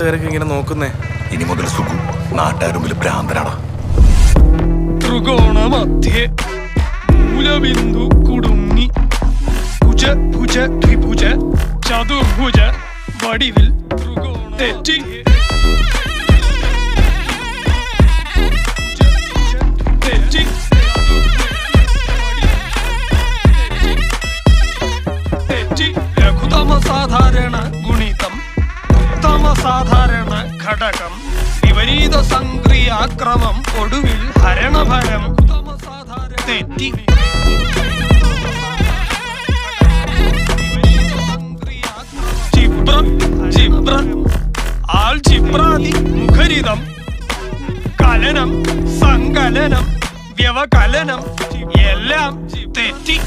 ഇങ്ങനെ നോക്കുന്നേ. ഇനി മുതൽ സുഖു നാട്ടുകാരുമ്പിൽ ഭ്രാന്തനാടാ. ത്രികോണ മധ്യേ മൂലബിന്ദു കുടുങ്ങി ഭുജ ഭുജ ത്രിഭുജ ചതുർഭുജ വടിവിൽ ത്രികോണ തെറ്റി തെറ്റി തെറ്റി ലഘുതമ സാധാരണ ഗുണിതം സാധാരണ ഘടകം വിപരീത സംക്രിയാക്രമം ഒടുവിൽ ഹരണഫലം തെറ്റി ചിപ്രം ചിപ്ര ആൾചിപ്രാതി മുഖരിതം കലനം സങ്കലനം വ്യവകലനം എല്ലാം തെറ്റി.